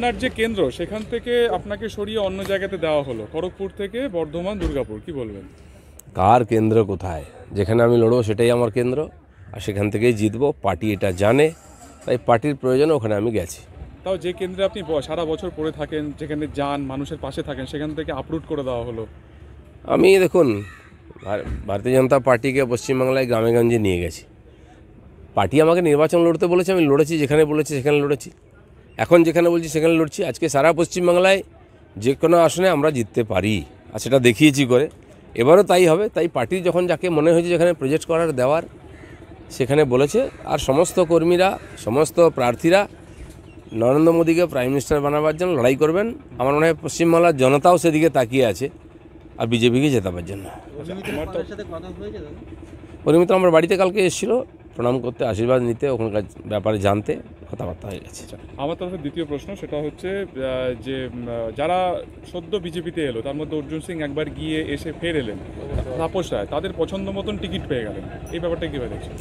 আপনার যে কেন্দ্র সেখান থেকে আপনাকে সরিয়ে অন্য জায়গাতে দেওয়া হলো, খড়গপুর থেকে বর্ধমান, দুর্গাপুর, কি বলবেন? কার কেন্দ্র কোথায়? যেখানে আমি লড়বো সেটাই আমার কেন্দ্র, আর সেখান থেকেই জিতবো। পার্টি এটা জানে, তাই পার্টির প্রয়োজনে ওখানে আমি গেছি। তাও যে কেন্দ্রে আপনি সারা বছর পড়ে থাকেন, যেখানে যান, মানুষের পাশে থাকেন, সেখান থেকে আপরুট করে দেওয়া হলো। আমি দেখুন, ভারতীয় জনতা পার্টিকে পশ্চিমবাংলায় গ্রামে গঞ্জে নিয়ে গেছি। পার্টি আমাকে নির্বাচন লড়তে বলেছে, আমি লড়েছি, যেখানে বলেছি সেখানে লড়েছি। এখন যেখানে বলছি সেখানে লড়ছি। আজকে সারা পশ্চিমবাংলায় যে কোনো আসনে আমরা জিততে পারি, আর সেটা দেখিয়েছি করে। এবারও তাই হবে। তাই পার্টি যখন যাকে মনে হয়েছে যেখানে প্রজেক্ট করার দেওয়ার সেখানে বলেছে। আর সমস্ত কর্মীরা, সমস্ত প্রার্থীরা নরেন্দ্র মোদীকে প্রাইম মিনিস্টার বানাবার জন্য লড়াই করবেন। আমার মনে হয় পশ্চিমবাংলার জনতাও সেদিকে তাকিয়ে আছে, আর বিজেপিকে জেতাবার জন্য। পরিমিত আমার বাড়িতে কালকে এসেছিল প্রণাম করতে, আশীর্বাদ নিতে, ওখানকার ব্যাপারে জানতে, কথাবার্তা হয়ে গেছে। আমার তরফে দ্বিতীয় প্রশ্ন, সেটা হচ্ছে যে যারা সদ্য বিজেপিতে এলো, তার মধ্যে অর্জুন সিং একবার গিয়ে এসে ফের এলেন, তাপস রায়, তাদের পছন্দ মতন টিকিট পেয়ে গেলেন, এই ব্যাপারটা কীভাবে দেখছেন?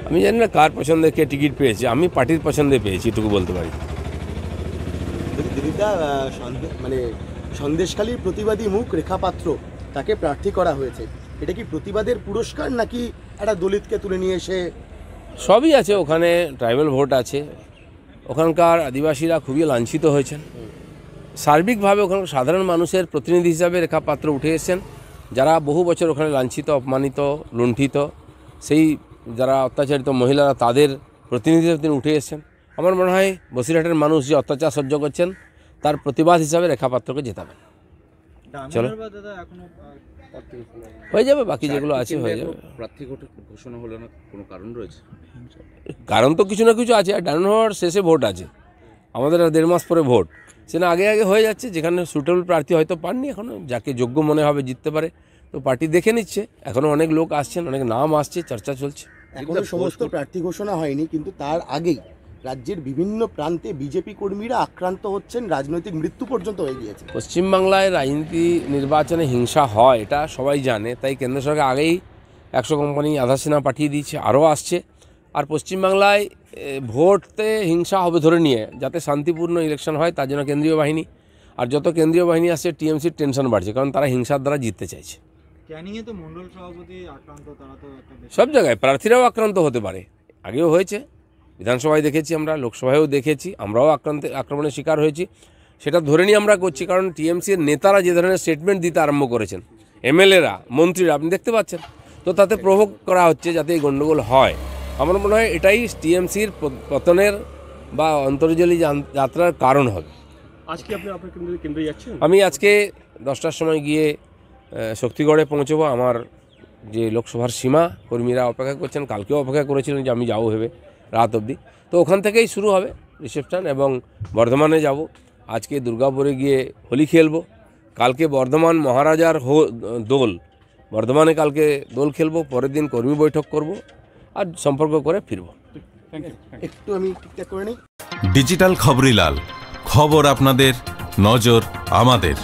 আমি জানি না কার পছন্দে কে টিকিট পেয়েছে, আমি পার্টির পছন্দে পেয়েছি, এটুকু বলতে পারি। দিদিদা, মানে সন্দেশখালীর প্রতিবাদী মুখ রেখা পাত্র, তাকে প্রার্থী করা হয়েছে। এটা কি প্রতিবাদের পুরস্কার, নাকি একটা দলিতকে তুলে নিয়ে এসে? সবই আছে ওখানে, ট্রাইবাল ভোট আছে, ওখানকার আদিবাসীরা খুবই লাঞ্ছিত হয়েছেন। সার্বিকভাবে ওখানকার সাধারণ মানুষের প্রতিনিধি হিসাবে রেখা পাত্র উঠে এসেছেন, যারা বহু বছর ওখানে লাঞ্ছিত, অপমানিত, লুণ্ঠিত, সেই যারা অত্যাচারিত মহিলারা, তাদের প্রতিনিধি হিসেবে তিনি উঠে এসেছেন। আমার মনে হয় বসিরহাটের মানুষ যে অত্যাচার সহ্য করছেন, তার প্রতিবাদ হিসাবে রেখা পাত্রকে জেতাবেন। চলো, হয়ে যাবে, বাকি যেগুলো আছে হয়ে যাবে। প্রার্থী ঘোষণা হলো না, কোনো কারণ রয়েছে? কারণ তো কিছু না কিছু আছে। আর ডান হওয়ার শেষে ভোট আছে, আমাদের আর 1.5 মাস পরে ভোট, সেটা আগে আগে হয়ে যাচ্ছে। যেখানে সুটেবল প্রার্থী হয়তো পাননি এখনও, যাকে যোগ্য মনে হবে জিততে পারে, তো পার্টি দেখে নিচ্ছে। এখনও অনেক লোক আসছেন, অনেক নাম আসছে, চর্চা চলছে। এখনো সমস্ত প্রার্থী ঘোষণা হয়নি, কিন্তু তার আগেই রাজ্যের বিভিন্ন প্রান্তে বিজেপি কর্মীরা আক্রান্ত হচ্ছেন, রাজনৈতিক মৃত্যু পর্যন্ত হয়ে গিয়েছে। পশ্চিমবাংলায় রাজনীতি নির্বাচনে হিংসা হয়, এটা সবাই জানে। তাই কেন্দ্র সরকার আগেই 100 কোম্পানি আধা সেনা পাঠিয়ে দিয়েছে, আরও আসছে। আর পশ্চিমবাংলায় ভোটতে হিংসা হবে ধরে নিয়ে, যাতে শান্তিপূর্ণ ইলেকশন হয়, তার জন্য কেন্দ্রীয় বাহিনী, আর যত কেন্দ্রীয় বাহিনী আসছে, টিএমসির টেনশন বাড়ছে, কারণ তারা হিংসার দ্বারা জিততে চাইছে। সব জায়গায় প্রার্থীরাও আক্রান্ত হতে পারে, আগেও হয়েছে, বিধানসভায় দেখেছি আমরা, লোকসভায়ও দেখেছি, আমরাও আক্রমণের শিকার হয়েছি। সেটা ধরে নিয়ে আমরা করছি, কারণ টিএমসির নেতারা যে ধরনের স্টেটমেন্ট দিতে আরম্ভ করেছেন, এমএলএরা, মন্ত্রীরা, আপনি দেখতে পাচ্ছেন, তো তাতে প্রভোগ করা হচ্ছে যাতে এই গণ্ডগোল হয়। আমার মনে হয় এটাই টিএমসির পতনের বা অন্তর্জলী যাত্রার কারণ হবে। আজকে আপনি আপনার কেন্দ্রে যাচ্ছেন? আমি আজকে 10টার সময় গিয়ে শক্তিগড়ে পৌঁছবো। আমার যে লোকসভার সীমা, কর্মীরা অপেক্ষা করছেন, কালকেও অপেক্ষা করেছিলেন যে আমি যাবো ভেবে রাত অবধি। তো ওখান থেকেই শুরু হবে রিসেপশন, এবং বর্ধমানে যাব। আজকে দুর্গাপুরে গিয়ে হোলি খেলবো, কালকে বর্ধমান মহারাজার দোল, বর্ধমানে কালকে দোল খেলবো, পরের দিন কর্মী বৈঠক করব, আর সম্পর্ক করে ফিরবো। একটু আমি ঠিকঠাক করে নিই। ডিজিটাল খবরিলাল, খবর আপনাদের, নজর আমাদের।